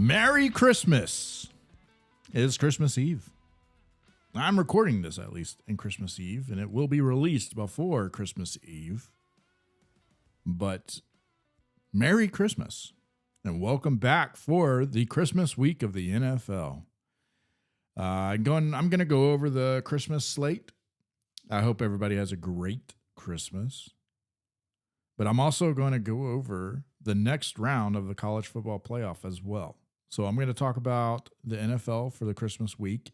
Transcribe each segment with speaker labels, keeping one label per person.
Speaker 1: Merry Christmas. It is Christmas Eve. I'm recording this at least in Christmas Eve, and it will be released before Christmas Eve. But Merry Christmas, and welcome back for the Christmas week of the NFL. I'm going to go over the Christmas slate. I hope everybody has a great Christmas. But I'm also going to go over the next round of the college football playoff as well. So I'm going to talk about the NFL for the Christmas week,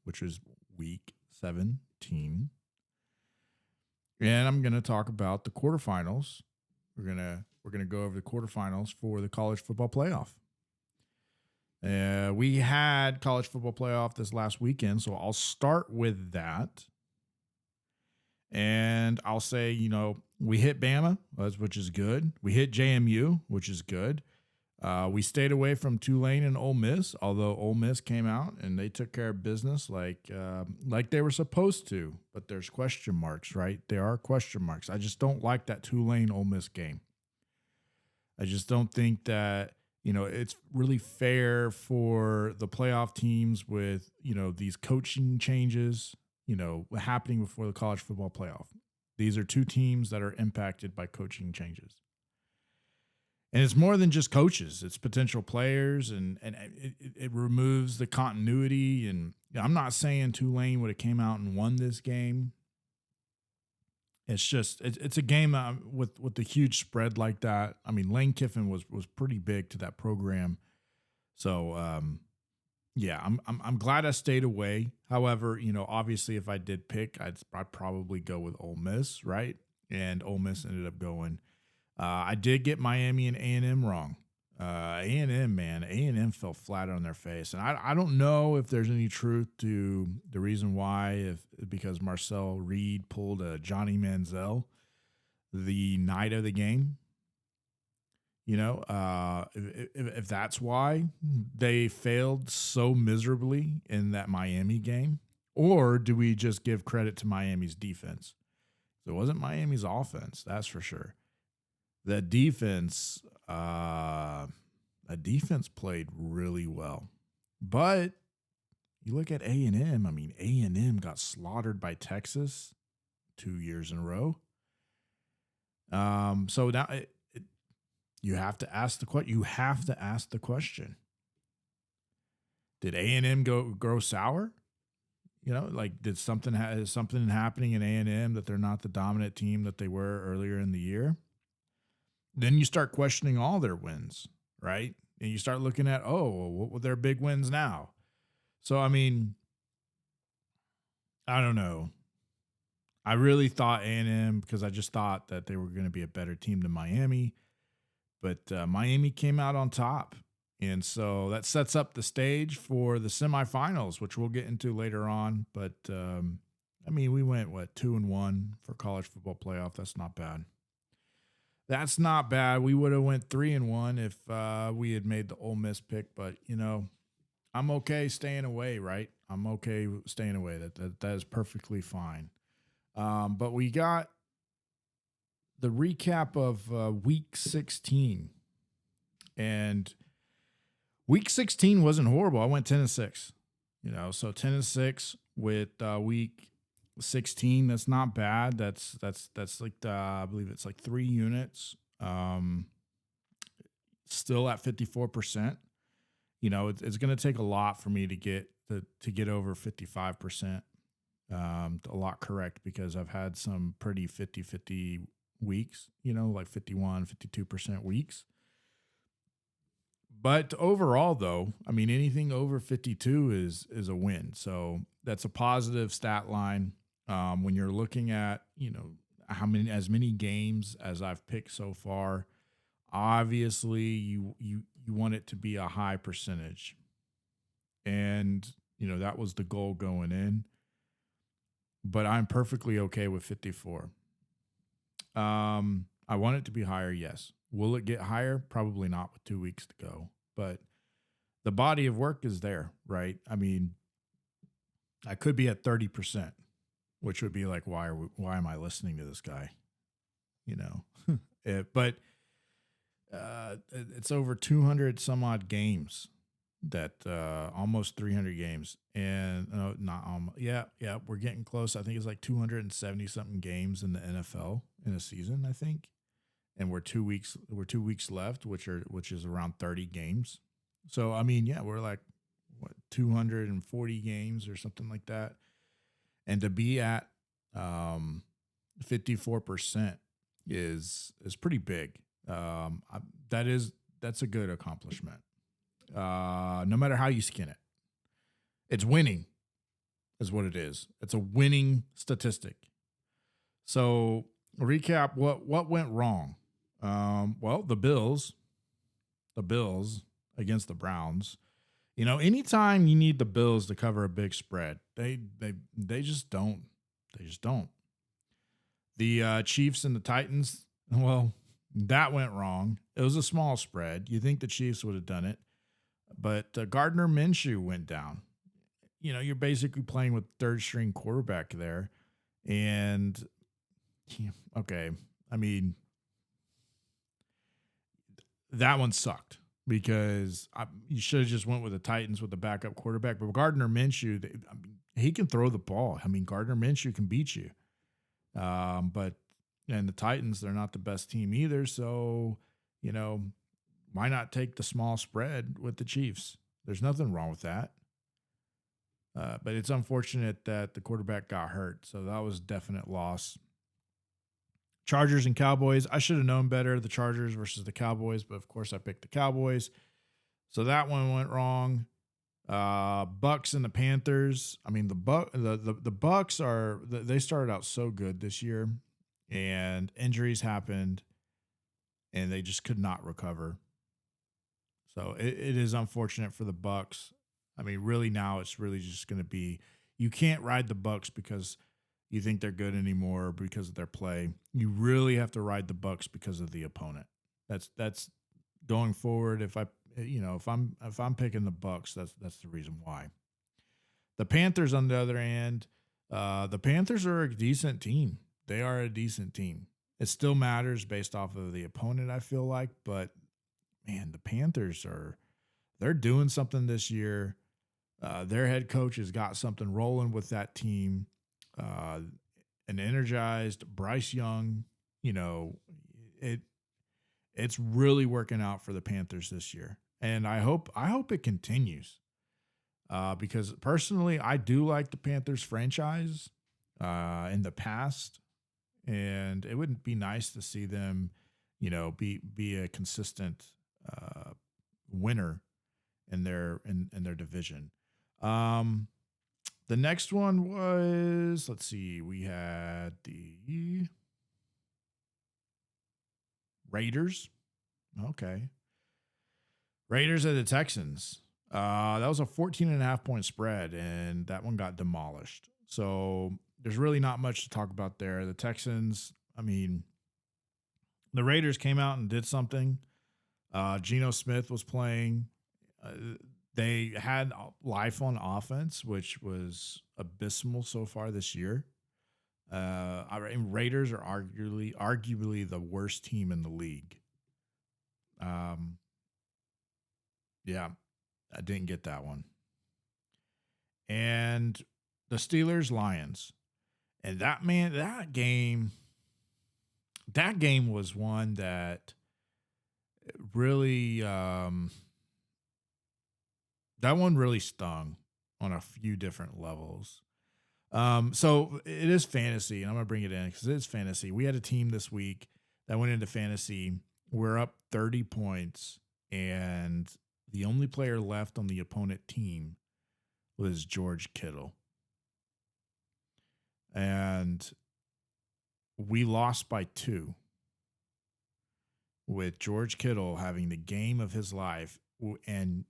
Speaker 1: which is week 17. And I'm going to talk about the quarterfinals. We're going to go over the quarterfinals for the college football playoff. We had college football playoff this last weekend, so I'll start with that. And I'll say, we hit Bama, which is good. We hit JMU, which is good. We stayed away from Tulane and Ole Miss, although Ole Miss came out and they took care of business like they were supposed to. But there's question marks, right? There are question marks. I just don't like that Tulane-Ole Miss game. I just don't think that, it's really fair for the playoff teams with, these coaching changes, happening before the college football playoff. These are two teams that are impacted by coaching changes. And it's more than just coaches. It's potential players, and it removes the continuity. And I'm not saying Tulane would have came out and won this game. It's just it's a game with the huge spread like that. I mean, Lane Kiffin was pretty big to that program. So, yeah, I'm glad I stayed away. However, obviously if I did pick, I'd probably go with Ole Miss, right? And Ole Miss ended up going. I did get Miami and A&M wrong. A&M fell flat on their face. And I don't know if there's any truth to the reason why, because Marcel Reed pulled a Johnny Manziel the night of the game. If that's why they failed so miserably in that Miami game, or do we just give credit to Miami's defense? It wasn't Miami's offense, that's for sure. The defense played really well. But you look at A&M, A&M got slaughtered by Texas 2 years in a row. So now you have to ask the question. Did A&M grow sour? Did something happening in A&M that they're not the dominant team that they were earlier in the year? Then you start questioning all their wins, right? And you start looking at, what were their big wins now? So, I don't know. I really thought A&M, because I just thought that they were going to be a better team than Miami. But Miami came out on top. And so that sets up the stage for the semifinals, which we'll get into later on. But, we went, 2-1 for college football playoff. That's not bad. That's not bad. We would have went 3-1 if we had made the Ole Miss pick, but I'm okay staying away, right? I'm okay staying away. That is perfectly fine. But we got the recap of week 16, and week 16 wasn't horrible. I went 10-6, so 10-6 with week 16. That's not bad. That's like I believe it's like 3 units. Still at 54%. It's going to take a lot for me to get over 55%. A lot correct, because I've had some pretty 50-50 weeks. Like 51, 52% weeks. But overall, though, anything over 52 is a win. So that's a positive stat line. When you're looking at, as many games as I've picked so far, obviously you want it to be a high percentage. And, that was the goal going in. But I'm perfectly okay with 54. I want it to be higher, yes. Will it get higher? Probably not with 2 weeks to go. But the body of work is there, right? I could be at 30%. Which would be like, why am I listening to this guy? But It's over 200 some odd games that almost 300 games and not yeah, we're getting close. I think it's like 270 something games in the NFL in a season, I think. And we're 2 weeks left, which is around 30 games. So I mean, yeah, we're like what 240 games or something like that. And to be at 54% is pretty big. That is that's a good accomplishment. No matter how you skin it, it's winning is what it is. It's a winning statistic. So recap what went wrong. Well, the Bills against the Browns. You know, anytime you need the Bills to cover a big spread, they just don't. They just don't. The Chiefs and the Titans. Well, that went wrong. It was a small spread. You think the Chiefs would have done it, but Gardner Minshew went down. You know, you're basically playing with third string quarterback there, and yeah, okay, I mean that one sucked because you should have just went with the Titans with the backup quarterback. But Gardner Minshew, I mean, he can throw the ball. I mean, Gardner Minshew can beat you. But and the Titans, they're not the best team either. So, you know, why not take the small spread with the Chiefs? There's nothing wrong with that. But it's unfortunate that the quarterback got hurt. So that was a definite loss. Chargers and Cowboys. I should have known better, the Chargers versus the Cowboys, but of course I picked the Cowboys. So that one went wrong. Bucks and the Panthers. I mean, the Bucks they started out so good this year, and injuries happened, and they just could not recover. So it is unfortunate for the Bucks. I mean, really now it's really just going to be you can't ride the Bucks because you think they're good anymore because of their play. You really have to ride the Bucks because of the opponent. That's going forward. If I'm picking the Bucks, that's the reason why. The Panthers, on the other hand, the Panthers are a decent team. They are a decent team. It still matters based off of the opponent, I feel like, but man, the Panthers they're doing something this year. Their head coach has got something rolling with that team. An energized Bryce Young, you know, it's really working out for the Panthers this year, and I hope it continues. Because personally, I do like the Panthers franchise in the past, and it wouldn't be nice to see them, you know, be a consistent winner in their division. Um, the next one was, let's see, we had the Raiders. Okay. Raiders at the Texans. That was a 14.5 point spread, and that one got demolished. So there's really not much to talk about there. The Texans, I mean, the Raiders came out and did something. Geno Smith was playing. They had life on offense, which was abysmal so far this year. Raiders are arguably the worst team in the league. Yeah, I didn't get that one. And the Steelers Lions. And that game was one that really that one really stung on a few different levels. So it is fantasy, and I'm gonna bring it in because it is fantasy. We had a team this week that went into fantasy. We're up 30 points, and the only player left on the opponent team was George Kittle. And we lost by 2 with George Kittle having the game of his life. And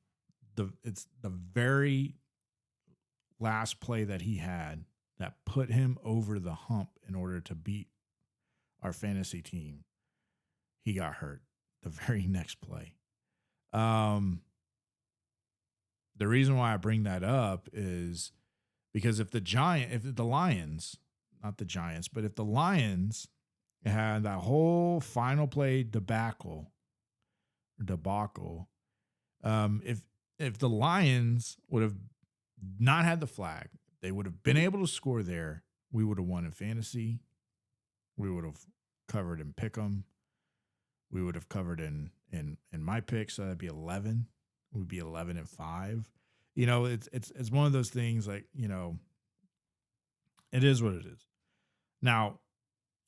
Speaker 1: it's the very last play that he had that put him over the hump in order to beat our fantasy team. He got hurt the very next play. The reason why I bring that up is because if the Lions, not the Giants, but if the Lions had that whole final play debacle debacle. If the Lions would have not had the flag, they would have been able to score there. We would have won in fantasy. We would have covered in pick'em. We would have covered in my picks. So that'd be 11. We'd be 11-5. It's one of those things like, it is what it is. Now,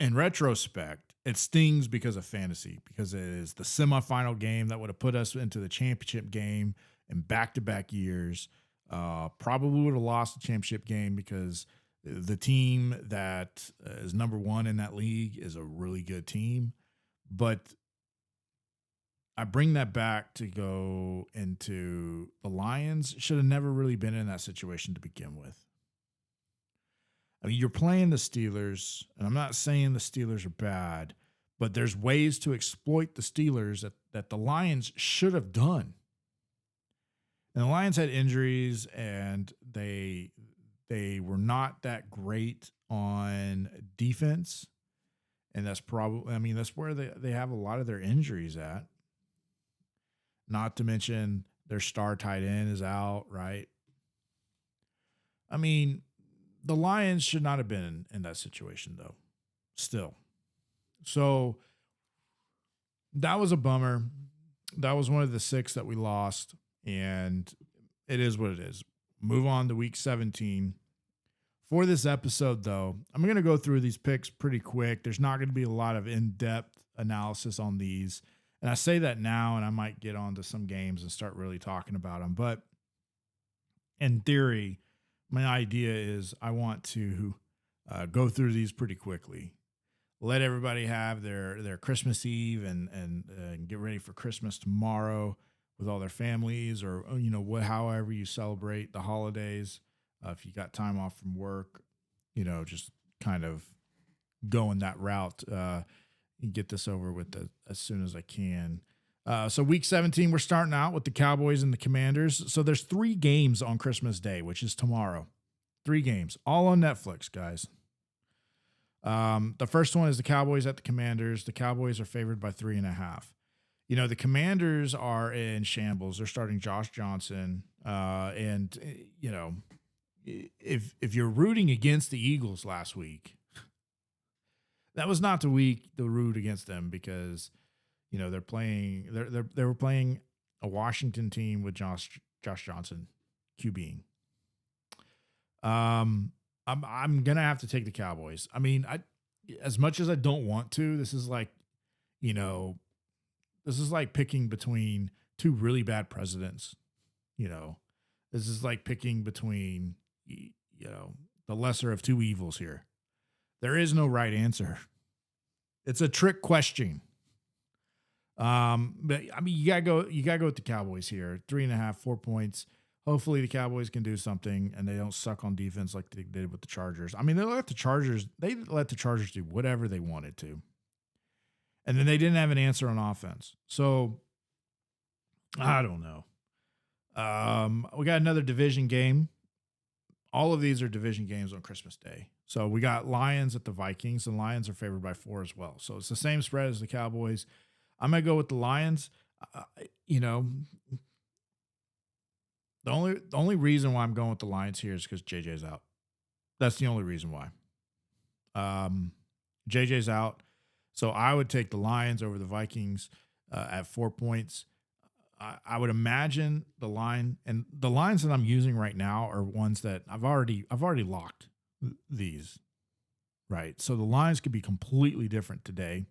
Speaker 1: in retrospect, it stings because of fantasy, because it is the semifinal game that would have put us into the championship game in back-to-back years. Probably would have lost the championship game because the team that is number one in that league is a really good team. But I bring that back to go into the Lions should have never really been in that situation to begin with. I mean, you're playing the Steelers, and I'm not saying the Steelers are bad, but there's ways to exploit the Steelers that the Lions should have done. And the Lions had injuries, and they were not that great on defense. And that's probably, that's where they have a lot of their injuries at. Not to mention their star tight end is out, right? I mean, the Lions should not have been in that situation, though, still. So that was a bummer. That was one of the 6 that we lost, and it is what it is. Move on to week 17. For this episode, though, I'm going to go through these picks pretty quick. There's not going to be a lot of in-depth analysis on these. And I say that now, and I might get on to some games and start really talking about them. But in theory, my idea is I want to go through these pretty quickly. Let everybody have their Christmas Eve and get ready for Christmas tomorrow with all their families, or however you celebrate the holidays. If you got time off from work, just kind of going that route. Get this over with as soon as I can. So week 17, we're starting out with the Cowboys and the Commanders. So there's 3 games on Christmas Day, which is tomorrow. 3 games, all on Netflix, guys. The first one is the Cowboys at the Commanders. The Cowboys are favored by 3.5. The Commanders are in shambles. They're starting Josh Johnson. If you're rooting against the Eagles last week, that was not the week to root against them, because they were playing a Washington team with Josh Johnson QBing. I'm gonna have to take the Cowboys. I mean, as much as I don't want to, this is like picking between 2 really bad presidents. This is like picking between the lesser of 2 evils here. There is no right answer. It's a trick question. But I mean, you gotta go with the Cowboys here. 3.5, 4 points. Hopefully the Cowboys can do something and they don't suck on defense like they did with the Chargers. I mean, they let the Chargers do whatever they wanted to. And then they didn't have an answer on offense. So I don't know. We got another division game. All of these are division games on Christmas Day. So we got Lions at the Vikings. The Lions are favored by 4 as well. So it's the same spread as the Cowboys. I'm going to go with the Lions. The only reason why I'm going with the Lions here is because JJ's out. That's the only reason why. JJ's out. So I would take the Lions over the Vikings at 4 points. I would imagine the line, and the lines that I'm using right now are ones that I've already locked these, right? So the lines could be completely different today,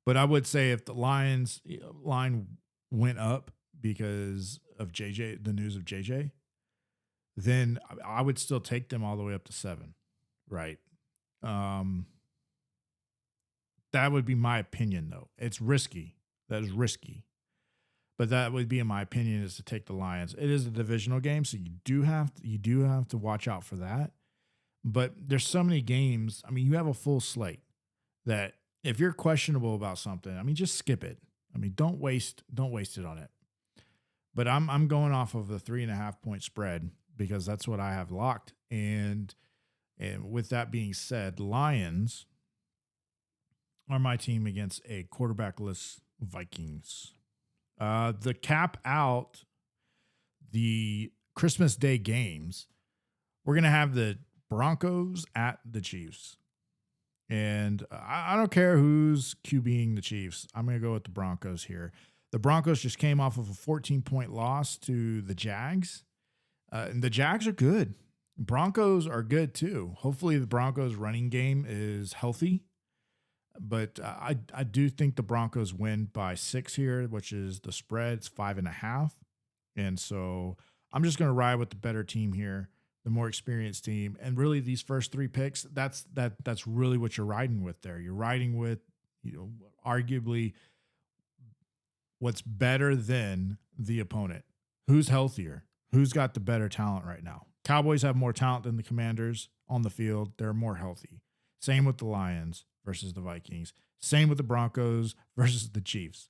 Speaker 1: but I would say if the Lions line went up because of JJ, the news of JJ, then I would still take them all the way up to 7, right? That would be my opinion, though. It's risky. That is risky. But that would be, in my opinion, is to take the Lions. It is a divisional game, so you do have to watch out for that. But there's so many games. I mean, you have a full slate that if you're questionable about something, I mean, just skip it. I mean, don't waste it on it. But I'm going off of the 3.5 point spread because that's what I have locked. And with that being said, Lions are my team against a quarterbackless Vikings. The cap out the Christmas Day games, we're going to have the Broncos at the Chiefs. And I don't care who's QBing the Chiefs. I'm going to go with the Broncos here. The Broncos just came off of a 14-point loss to the Jags. And the Jags are good. Broncos are good too. Hopefully the Broncos running game is healthy. But I do think the Broncos win by 6 here, which is the spread. It's 5.5. And so I'm just going to ride with the better team here, the more experienced team. And really these first 3 picks, that's really what you're riding with there. You're riding with, arguably what's better than the opponent. Who's healthier? Who's got the better talent right now? Cowboys have more talent than the Commanders on the field. They're more healthy. Same with the Lions versus the Vikings. Same with the Broncos versus the Chiefs.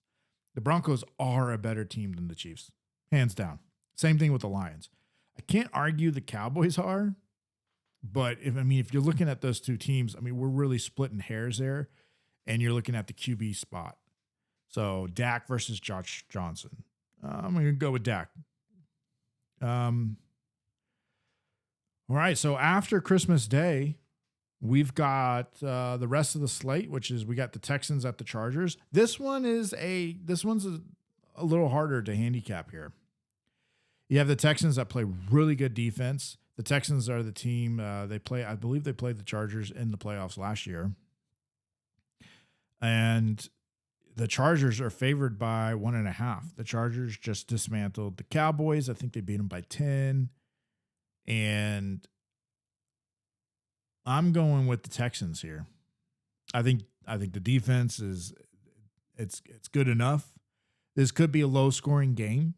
Speaker 1: The Broncos are a better team than the Chiefs, hands down. Same thing with the Lions. I can't argue the Cowboys are, but if you're looking at those two teams, we're really splitting hairs there, and you're looking at the QB spot. So Dak versus Josh Johnson. I'm going to go with Dak. All right, so after Christmas Day, we've got the rest of the slate, which is we got the Texans at the Chargers. This one's a little harder to handicap here. You have the Texans that play really good defense. The Texans are the team I believe they played the Chargers in the playoffs last year. And the Chargers are favored by 1.5. The Chargers just dismantled the Cowboys. I think they beat them by 10. And I'm going with the Texans here. I think the defense it's good enough. This could be a low scoring game,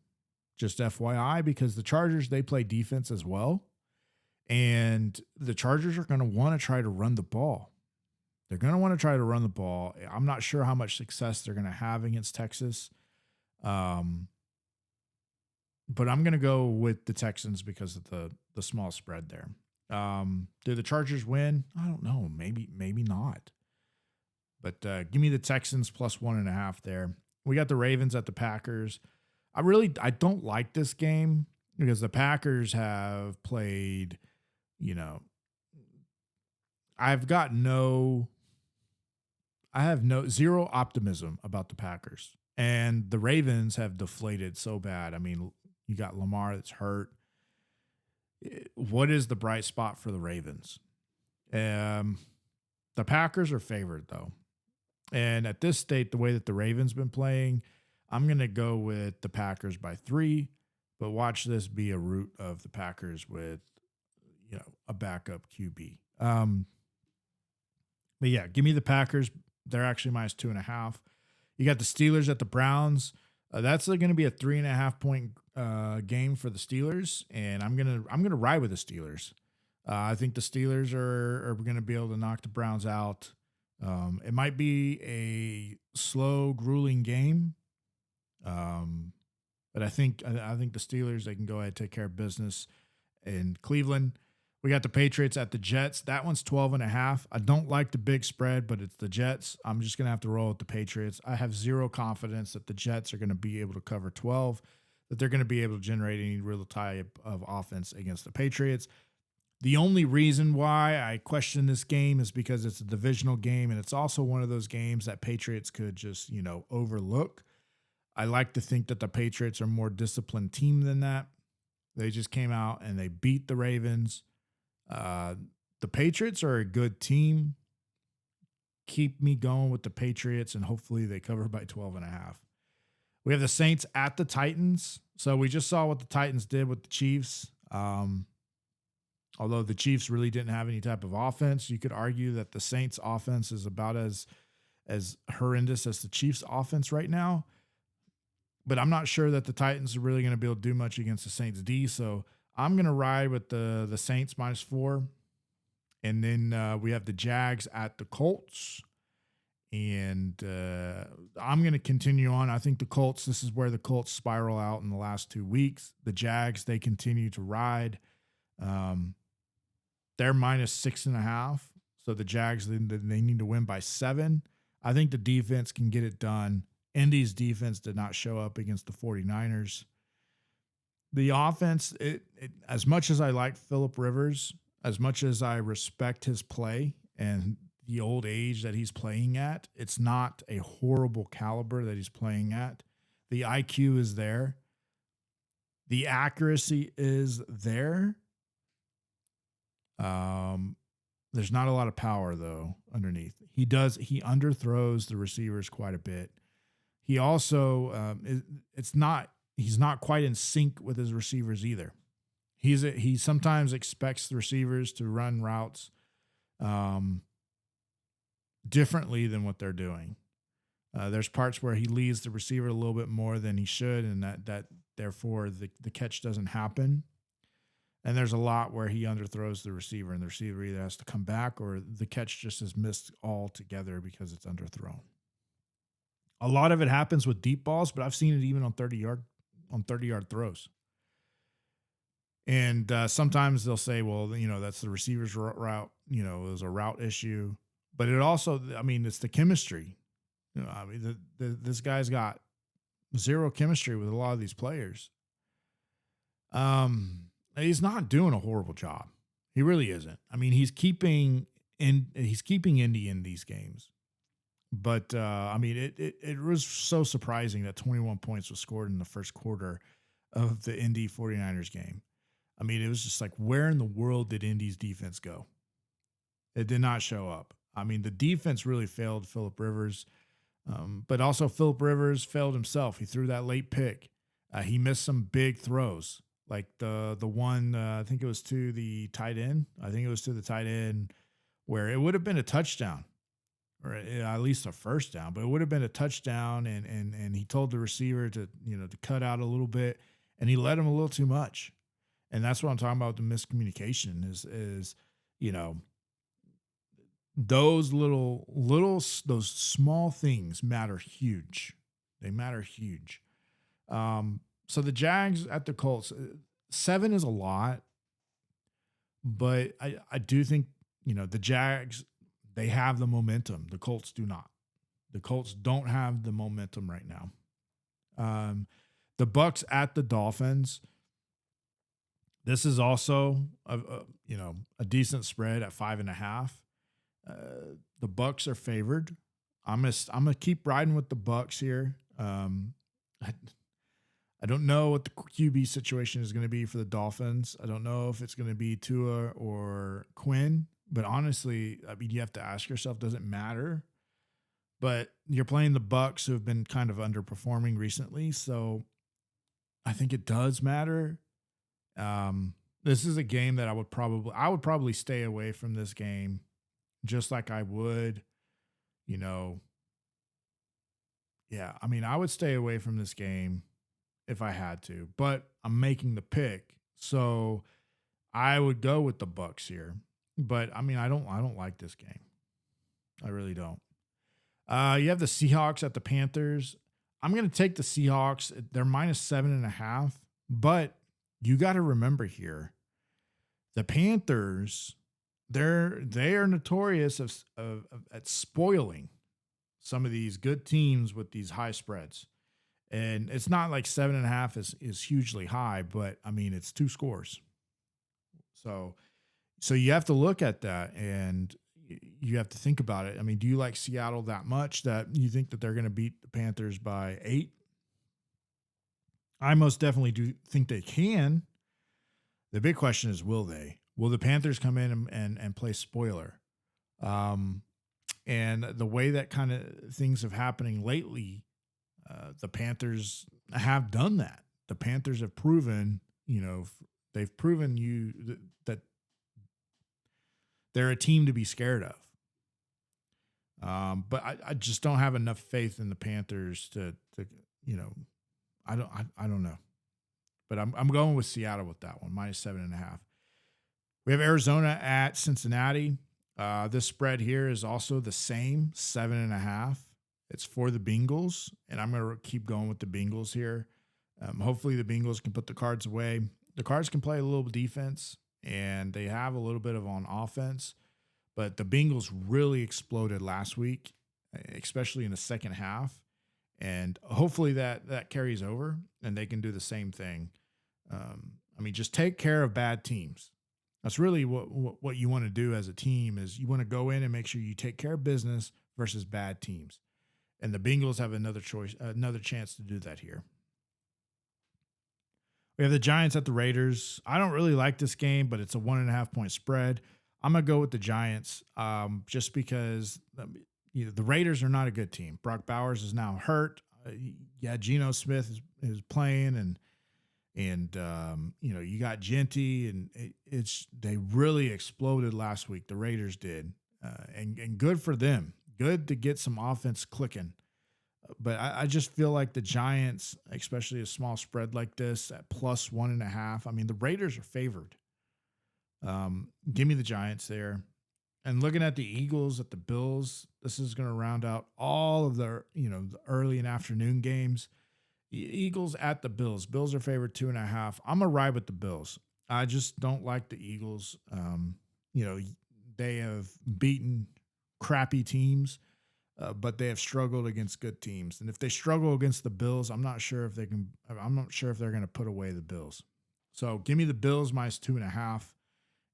Speaker 1: just FYI, because the Chargers, they play defense as well. And the Chargers are going to want to try to run the ball. They're going to want to try to run the ball. I'm not sure how much success they're going to have against Texas. But I'm going to go with the Texans because of the small spread there. Do the Chargers win? I don't know. Maybe not. But give me the Texans plus 1.5 there. We got the Ravens at the Packers. I don't like this game because the Packers have played, I have zero optimism about the Packers, and the Ravens have deflated so bad. You got Lamar that's hurt. What is the bright spot for the Ravens? The Packers are favored though. And at this state, the way that the Ravens been playing, I'm going to go with the Packers by 3, but watch this be a rout of the Packers with, a backup QB. But yeah, give me the Packers. They're actually minus 2.5. You got the Steelers at the Browns. That's going to be a 3.5 point game for the Steelers, and I'm gonna ride with the Steelers. I think the Steelers are going to be able to knock the Browns out. It might be a slow, grueling game, but I think the Steelers, they can go ahead and take care of business in Cleveland. We got the Patriots at the Jets. That one's 12.5. I don't like the big spread, but it's the Jets. I'm just going to have to roll with the Patriots. I have zero confidence that the Jets are going to be able to cover 12, that they're going to be able to generate any real type of offense against the Patriots. The only reason why I question this game is because it's a divisional game, and it's also one of those games that Patriots could just, overlook. I like to think that the Patriots are a more disciplined team than that. They just came out and they beat the Ravens. The Patriots are a good team. Keep me going with the Patriots, and hopefully they cover by 12.5. We have the Saints at the Titans. So we just saw what the Titans did with the Chiefs. Although the Chiefs really didn't have any type of offense, you could argue that the Saints offense is about as horrendous as the Chiefs offense right now. But I'm not sure that the Titans are really going to be able to do much against the Saints D. So I'm going to ride with the Saints minus 4. And then we have the Jags at the Colts. And I'm going to continue on. I think the Colts, this is where the Colts spiral out in the last 2 weeks. The Jags, they continue to ride. They're minus 6.5. So the Jags, they need to win by 7. I think the defense can get it done. Indy's defense did not show up against the 49ers. The offense, as much as I like Phillip Rivers, as much as I respect his play and the old age that he's playing at, it's not a horrible caliber that he's playing at. The IQ is there. The accuracy is there. There's not a lot of power though underneath. He underthrows the receivers quite a bit. He also he's not quite in sync with his receivers either. He sometimes expects the receivers to run routes differently than what they're doing. There's parts where he leads the receiver a little bit more than he should, and that therefore the catch doesn't happen. And there's a lot where he underthrows the receiver, and the receiver either has to come back or the catch just is missed altogether because it's underthrown. A lot of it happens with deep balls, but I've seen it even on 30-yard throws. And sometimes they'll say, well, that's the receiver's route. It was a route issue. But it also, it's the chemistry. This guy's got zero chemistry with a lot of these players. He's not doing a horrible job. He really isn't. He's keeping Indy in these games. But it was so surprising that 21 points was scored in the first quarter of the Indy 49ers game. It was just like, where in the world did Indy's defense go? It did not show up. The defense really failed Phillip Rivers, but also Phillip Rivers failed himself. He threw that late pick. He missed some big throws, like the one, I think it was to the tight end. Where it would have been a touchdown, or at least a first down, but it would have been a touchdown. And he told the receiver to cut out a little bit, and he let him a little too much. And that's what I'm talking about. The miscommunication is those those small things matter huge. They matter huge. So the Jags at the Colts, 7 is a lot, but I do think, the Jags, they have the momentum. The Colts do not. The Colts don't have the momentum right now. The Bucs at the Dolphins. This is also a decent spread at 5.5. The Bucs are favored. I'm gonna keep riding with the Bucs here. I don't know what the QB situation is going to be for the Dolphins. I don't know if it's going to be Tua or Quinn. But honestly, you have to ask yourself, does it matter? But you're playing the Bucs, who have been kind of underperforming recently, so I think it does matter. This is a game that I would probably stay away from this game, just like I would, I would stay away from this game if I had to, but I'm making the pick, so I would go with the Bucs here. But I don't like this game. I really don't. You have the Seahawks at the Panthers. I'm going to take the Seahawks. They're -7.5, but you got to remember here, the Panthers, they are notorious at spoiling some of these good teams with these high spreads. And it's not like 7.5 is hugely high, but it's 2 scores. So you have to look at that, and you have to think about it. Do you like Seattle that much that you think that they're going to beat the Panthers by 8? I most definitely do think they can. The big question is, will they? Will the Panthers come in and play spoiler? And the way that kind of things have happening lately, the Panthers have done that. The Panthers have proven, they've proven that they're a team to be scared of. But I just don't have enough faith in the Panthers to I don't know. But I'm going with Seattle with that one, -7.5. We have Arizona at Cincinnati. This spread here is also the same, 7.5. It's for the Bengals, and I'm going to keep going with the Bengals here. Hopefully the Bengals can put the Cards away. The Cards can play a little defense, and they have a little bit of on offense. But the Bengals really exploded last week, especially in the second half. And hopefully that carries over and they can do the same thing. I mean, just take care of bad teams. That's really what you want to do as a team is you want to go in and make sure you take care of business versus bad teams. And the Bengals have another chance to do that here. We have the Giants at the Raiders. I don't really like this game, but it's a 1.5-point spread. I'm gonna go with the Giants, just because the Raiders are not a good team. Brock Bowers is now hurt. Yeah, Geno Smith is playing, and you got Genty, and they really exploded last week. The Raiders did, and good for them. Good to get some offense clicking. But I just feel like the Giants, especially a small spread like this at plus 1.5. I mean, the Raiders are favored. Give me the Giants there. And looking at the Eagles, at the Bills, this is going to round out all of the early and afternoon games. Eagles at the Bills. Bills are favored 2.5. I'm going to ride with the Bills. I just don't like the Eagles. They have beaten crappy teams. But they have struggled against good teams, and if they struggle against the Bills, I'm not sure if they can. I'm not sure if they're going to put away the Bills. So give me the Bills minus 2.5,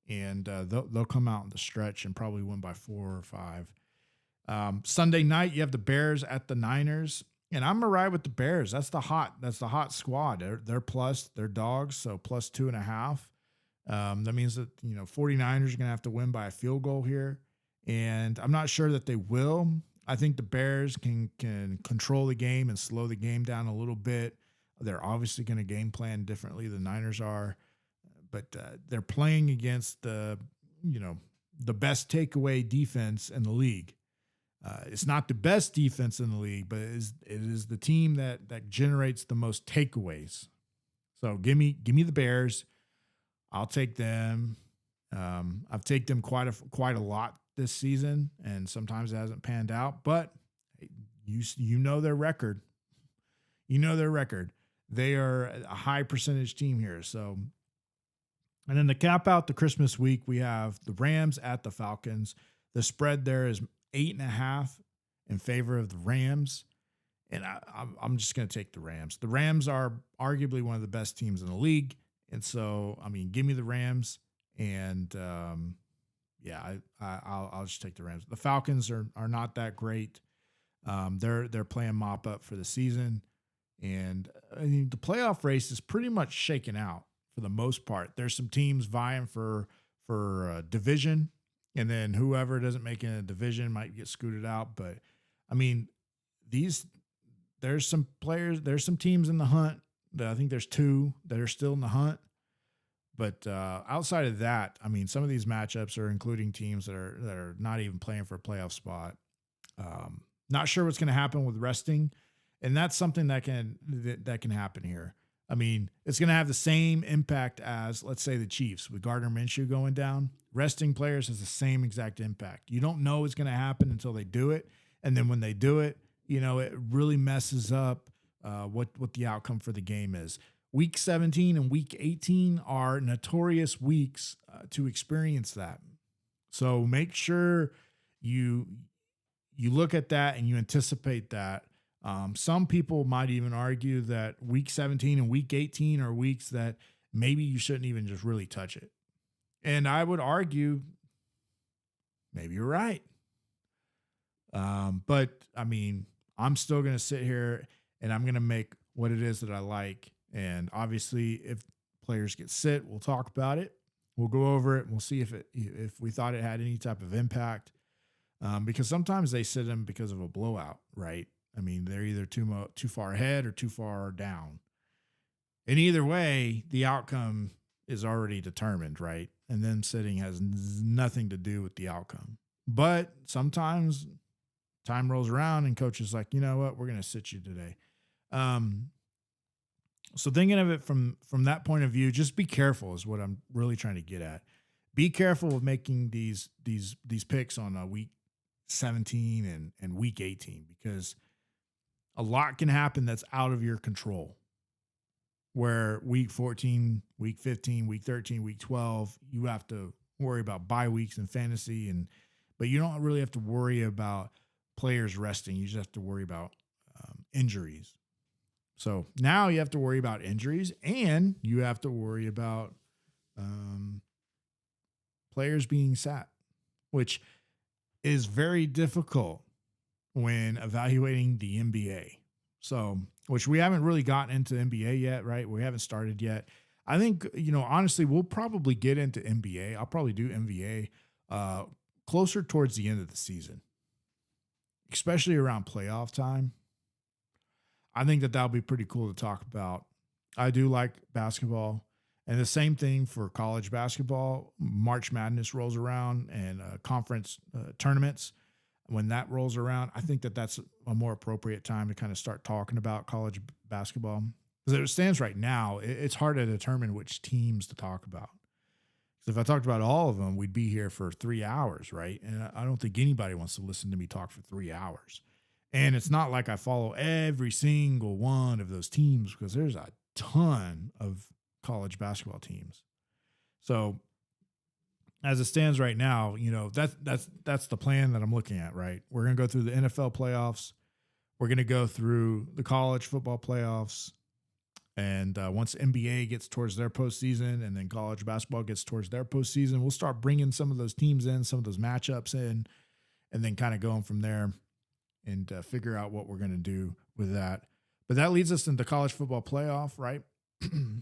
Speaker 1: and they'll come out in the stretch and probably win by 4 or 5. Sunday night, you have the Bears at the Niners, and I'm gonna ride with the Bears. That's the hot squad. They're dogs, so plus 2.5. That means that 49ers are gonna have to win by a field goal here, and I'm not sure that they will. I think the Bears can control the game and slow the game down a little bit. They're obviously going to game plan differently. The Niners are, but they're playing against the best takeaway defense in the league. It's not the best defense in the league, but it is the team that generates the most takeaways. So give me the Bears. I'll take them. I've taken them quite a lot this season, and sometimes it hasn't panned out, but you know their record. You know their record. They are a high percentage team here. So, and then to cap out the Christmas week, we have the Rams at the Falcons. The spread there is 8.5 in favor of the Rams, and I'm just going to take the Rams. The Rams are arguably one of the best teams in the league, and so I mean, give me the Rams, and I'll just take the Rams. The Falcons are not that great. They're playing mop up for the season, and I mean, the playoff race is pretty much shaken out for the most part. There's some teams vying for division, and then whoever doesn't make it in a division might get scooted out. But I mean, there's some teams in the hunt. I think there's 2 that are still in the hunt. But outside of that, I mean, some of these matchups are including teams that are not even playing for a playoff spot. Not sure what's going to happen with resting, and that's something that can happen here. I mean, it's going to have the same impact as, let's say, the Chiefs with Gardner Minshew going down. Resting players has the same exact impact. You don't know what's going to happen until they do it, and then when they do it, it really messes up what the outcome for the game is. Week 17 and week 18 are notorious weeks to experience that. So make sure you look at that and you anticipate that. Some people might even argue that week 17 and week 18 are weeks that maybe you shouldn't even just really touch it. And I would argue maybe you're right. But I mean, I'm still going to sit here and I'm going to make what it is that I like. And obviously, if players get sit, we'll talk about it. We'll go over it. And we'll see if we thought it had any type of impact. Because sometimes they sit them because of a blowout, right? I mean, they're either too far ahead or too far down. And either way, the outcome is already determined, right? And them sitting has nothing to do with the outcome. But sometimes time rolls around and coach is like, you know what, we're going to sit you today. So thinking of it from that point of view, just be careful is what I'm really trying to get at. Be careful of making these picks on week 17 and week 18, because a lot can happen that's out of your control. Where week 14, week 15, week 13, week 12, you have to worry about bye weeks in fantasy, but you don't really have to worry about players resting. You just have to worry about injuries. So now you have to worry about injuries, and you have to worry about players being sat, which is very difficult when evaluating the NBA. So, which we haven't really gotten into NBA yet, right? We haven't started yet. I think, honestly, we'll probably get into NBA. I'll probably do NBA closer towards the end of the season, especially around playoff time. I think that that'll be pretty cool to talk about. I do like basketball. And the same thing for college basketball. March Madness rolls around and conference tournaments. When that rolls around, I think that that's a more appropriate time to kind of start talking about college basketball. Because as it stands right now, it's hard to determine which teams to talk about. Because if I talked about all of them, we'd be here for 3 hours, right? And I don't think anybody wants to listen to me talk for 3 hours. And it's not like I follow every single one of those teams because there's a ton of college basketball teams. So as it stands right now, that's the plan that I'm looking at, right? We're going to go through the NFL playoffs. We're going to go through the college football playoffs. And once NBA gets towards their postseason and then college basketball gets towards their postseason, we'll start bringing some of those teams in, some of those matchups in, and then kind of going from there and figure out what we're going to do with that. But that leads us into college football playoff, right?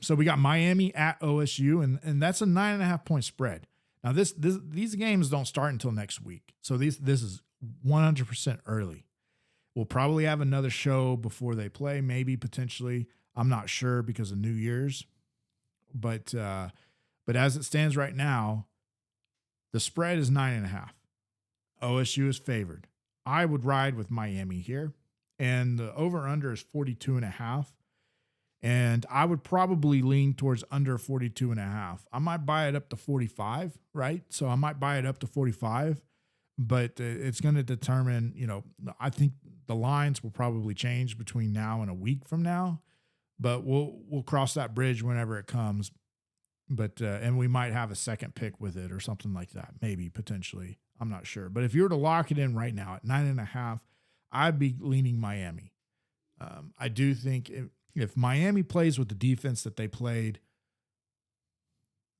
Speaker 1: So we got Miami at OSU, and that's a 9.5 point spread. Now these games don't start until next week, so this is 100% early. We'll probably have another show before they play, maybe potentially. I'm not sure because of New Year's, but as it stands right now, the spread is 9.5. OSU is favored. I would ride with Miami here, and the over/under is 42.5. And I would probably lean towards under 42.5. I might buy it up to 45, right? So I might buy it up to 45, but it's going to determine, I think the lines will probably change between now and a week from now, but we'll cross that bridge whenever it comes. But, and we might have a second pick with it or something like that. Maybe potentially. I'm not sure. But if you were to lock it in right now at 9.5, I'd be leaning Miami. I do think if Miami plays with the defense that they played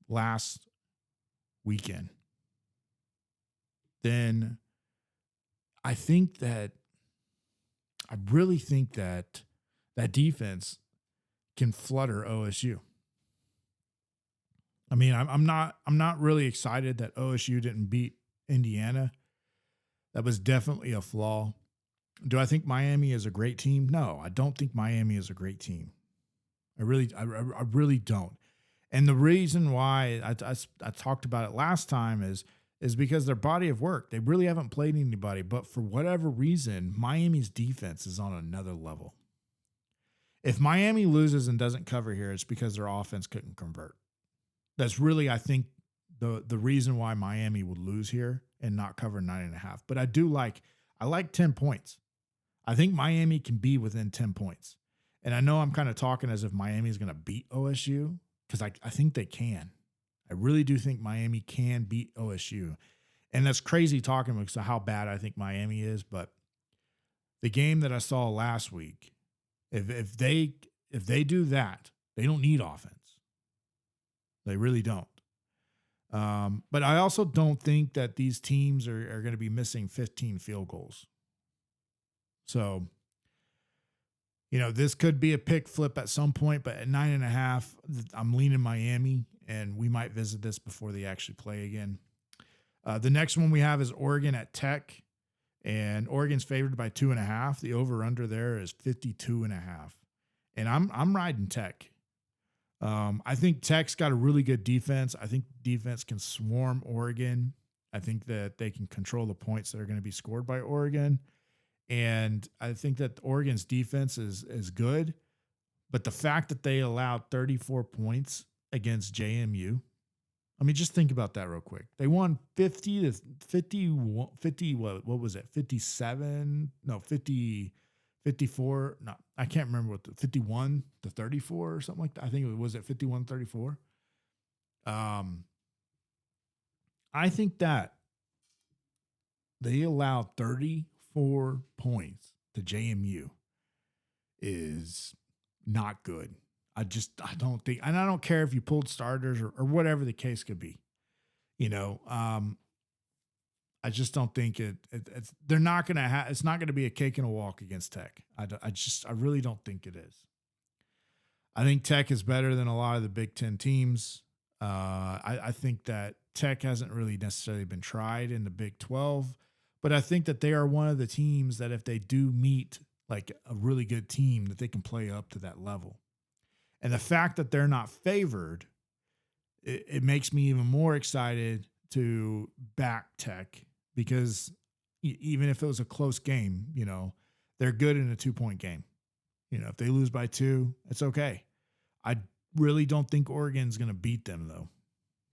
Speaker 1: last weekend, then I really think that defense can flutter OSU. I mean, I'm not really excited that OSU didn't beat Indiana. That was definitely a flaw. Do I think Miami is a great team? No, I don't think Miami is a great team. I really don't. And the reason why I talked about it last time is because their body of work. They really haven't played anybody, but for whatever reason, Miami's defense is on another level. If Miami loses and doesn't cover here, it's because their offense couldn't convert. That's really, I think, the reason why Miami would lose here and not cover 9.5. But I like 10 points. I think Miami can be within 10 points. And I know I'm kind of talking as if Miami is going to beat OSU because I think they can. I really do think Miami can beat OSU. And that's crazy talking because of how bad I think Miami is. But the game that I saw last week, if they do that, they don't need offense. They really don't. But I also don't think that these teams are going to be missing 15 field goals. So, this could be a pick flip at some point, but at 9.5, I'm leaning Miami, and we might visit this before they actually play again. The next one we have is Oregon at Tech, and Oregon's favored by 2.5. The over/under there is 52.5, and I'm riding Tech. I think Tech's got a really good defense. I think defense can swarm Oregon. I think that they can control the points that are going to be scored by Oregon. And I think that Oregon's defense is good. But the fact that they allowed 34 points against JMU, I mean, just think about that real quick. They won 50 to 50, what was it? 57? No, 50, 54. No, I can't remember what 51 to 34 or something like that. I think it was at 51-34. I think that they allowed 34 points to JMU. is not good. I don't think, and I don't care if you pulled starters or whatever the case could be. I just don't think they're not going to have, it's not going to be a cake and a walk against Tech. I really don't think it is. I think Tech is better than a lot of the Big Ten teams. I think that Tech hasn't really necessarily been tried in the Big 12, but I think that they are one of the teams that if they do meet like a really good team, that they can play up to that level. And the fact that they're not favored, it makes me even more excited to back Tech because even if it was a close game, they're good in a 2-point game. If they lose by 2, it's okay. I really don't think Oregon's going to beat them, though.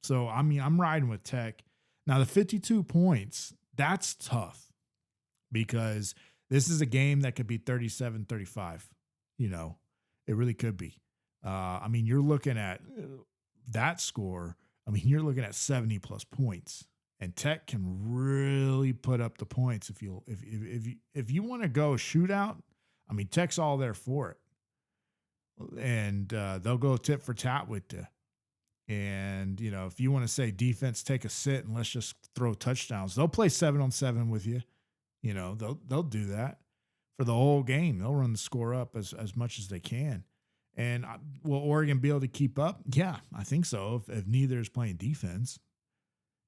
Speaker 1: So, I'm riding with Tech. Now, the 52 points, that's tough because this is a game that could be 37-35. It really could be. You're looking at that score. You're looking at 70-plus points. And Tech can really put up the points if you want to go shootout. Tech's all there for it. And they'll go tit for tat with you. And, if you want to say defense, take a sit and let's just throw touchdowns, they'll play 7-on-7 with you. They'll do that for the whole game. They'll run the score up as much as they can. And will Oregon be able to keep up? Yeah, I think so. If neither is playing defense,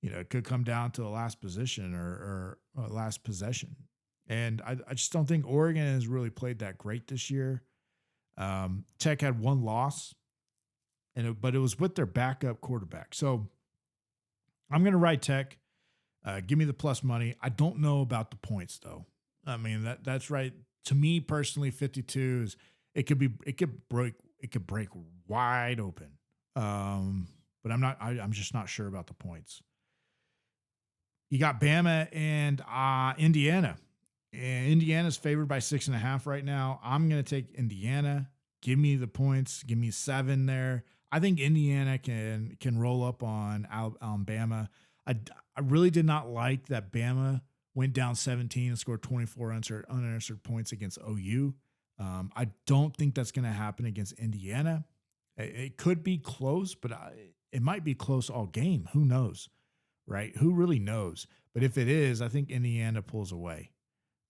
Speaker 1: it could come down to the last position or last possession. And I just don't think Oregon has really played that great this year. Tech had one loss, but it was with their backup quarterback. So I'm going to ride Tech. Give me the plus money. I don't know about the points though. That's right. To me personally, 52 is it could break wide open. But I'm just not sure about the points. You got Bama and Indiana. And Indiana's favored by 6.5 right now. I'm going to take Indiana. Give me the points. Give me 7 there. I think Indiana can roll up on Bama. I really did not like that Bama went down 17 and scored 24 unanswered points against OU. I don't think that's going to happen against Indiana. It could be close, but it might be close all game. Who knows, right? Who really knows? But if it is, I think Indiana pulls away.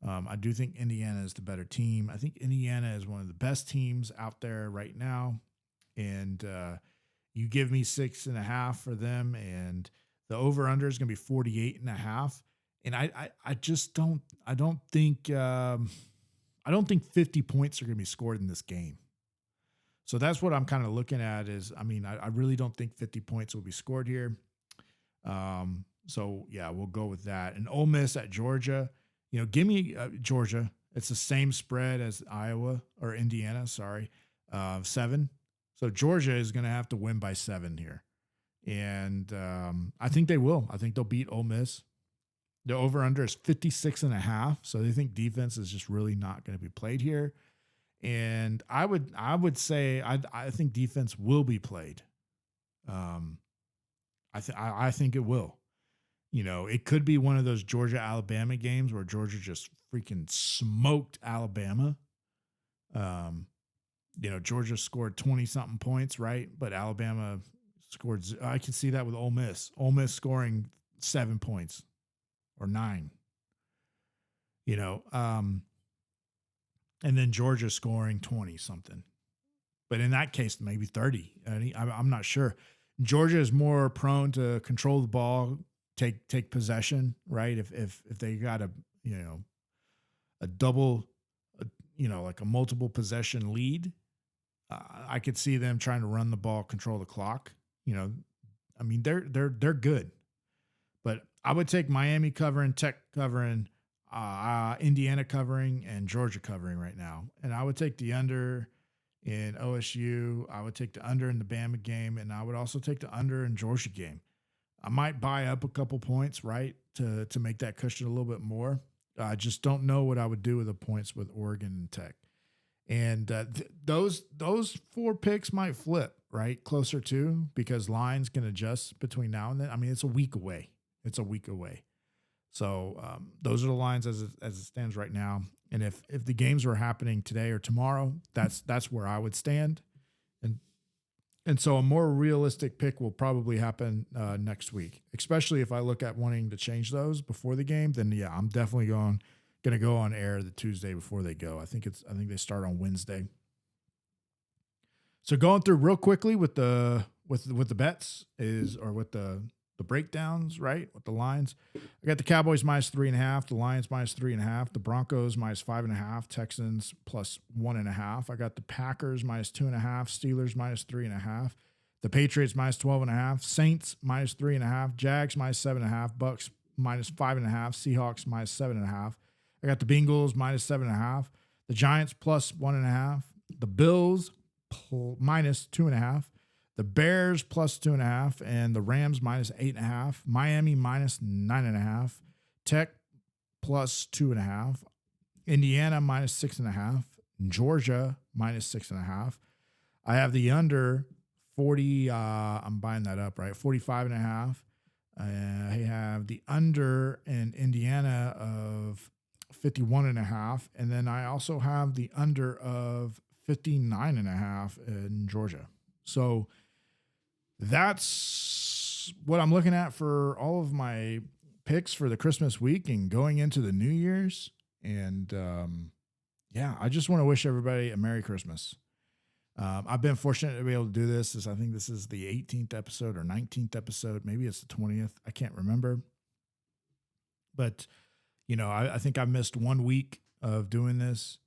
Speaker 1: I do think Indiana is the better team. I think Indiana is one of the best teams out there right now. And you give me 6.5 for them, and the over-under is going to be 48.5. And I don't think 50 points are going to be scored in this game. So that's what I'm kind of looking at is, I really don't think 50 points will be scored here. So yeah, we'll go with that. And Ole Miss at Georgia, give me Georgia. It's the same spread as Iowa or Indiana. 7. So Georgia is going to have to win by 7 here. And I think they will. I think they'll beat Ole Miss. The over-under is 56.5. So they think defense is just really not going to be played here. And I would say I think defense will be played. I think it will. It could be one of those Georgia-Alabama games where Georgia just freaking smoked Alabama. Georgia scored 20-something points, right? But Alabama scored. I can see that with Ole Miss. Ole Miss scoring 7 points or 9. And then Georgia scoring 20-something. But in that case, maybe 30. I'm not sure. Georgia is more prone to control the ball, take possession, right? If they got a double, like a multiple possession lead, I could see them trying to run the ball, control the clock. They're good. But I would take Miami covering, Tech covering, Indiana covering, and Georgia covering right now. And I would take the under in OSU. I would take the under in the Bama game, and I would also take the under in Georgia game. I might buy up a couple points, right, to make that cushion a little bit more. I just don't know what I would do with the points with Oregon and Tech. And those 4 picks might flip, right, closer to, because lines can adjust between now and then. It's a week away. So those are the lines as it stands right now. And if the games were happening today or tomorrow, that's where I would stand. And and so a more realistic pick will probably happen next week, especially if I look at wanting to change those before the game. Then yeah, I'm definitely going to go on air the Tuesday before they go. I think they start on Wednesday. So going through real quickly with the bets is or with the breakdowns, right? With the lines. I got the Cowboys -3.5, the Lions -3.5, the Broncos -5.5, Texans +1.5. I got the Packers -2.5, Steelers -3.5, the Patriots -12.5, Saints -3.5, Jags -7.5, Bucks -5.5, Seahawks -7.5. I got the Bengals -7.5, the Giants +1.5, the Bills -2.5. The Bears +2.5 and the Rams -8.5. Miami -9.5. Tech +2.5. Indiana -6.5. Georgia -6.5. I have the under 40. I'm buying that up, right? 45.5. I have the under in Indiana of 51.5. And then I also have the under of 59.5 in Georgia. So that's what I'm looking at for all of my picks for the Christmas week and going into the New Year's. And yeah, I just want to wish everybody a Merry Christmas. I've been fortunate to be able to do this. I think this is the 18th episode or 19th episode. Maybe it's the 20th. I can't remember. But, I think I missed 1 week of doing this.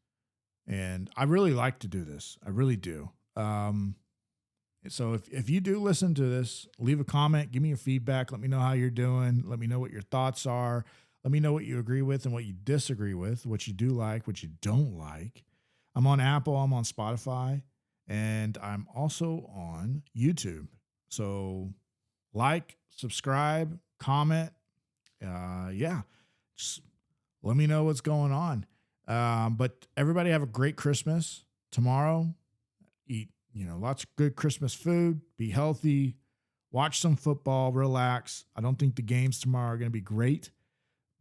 Speaker 1: And I really like to do this. I really do. So if you do listen to this, leave a comment, give me your feedback. Let me know how you're doing. Let me know what your thoughts are. Let me know what you agree with and what you disagree with, what you do like, what you don't like. I'm on Apple, I'm on Spotify, and I'm also on YouTube. So like, subscribe, comment. Yeah, just let me know what's going on. But everybody have a great Christmas tomorrow. Eat, lots of good Christmas food, be healthy, watch some football, relax. I don't think the games tomorrow are going to be great,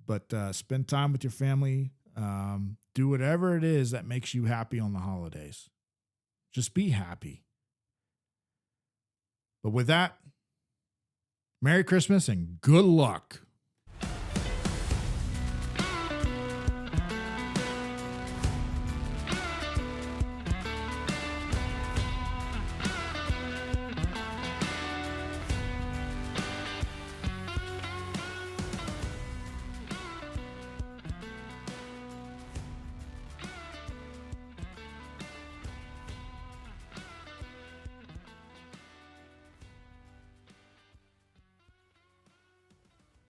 Speaker 1: but spend time with your family. Do whatever it is that makes you happy on the holidays. Just be happy. But with that, Merry Christmas and good luck.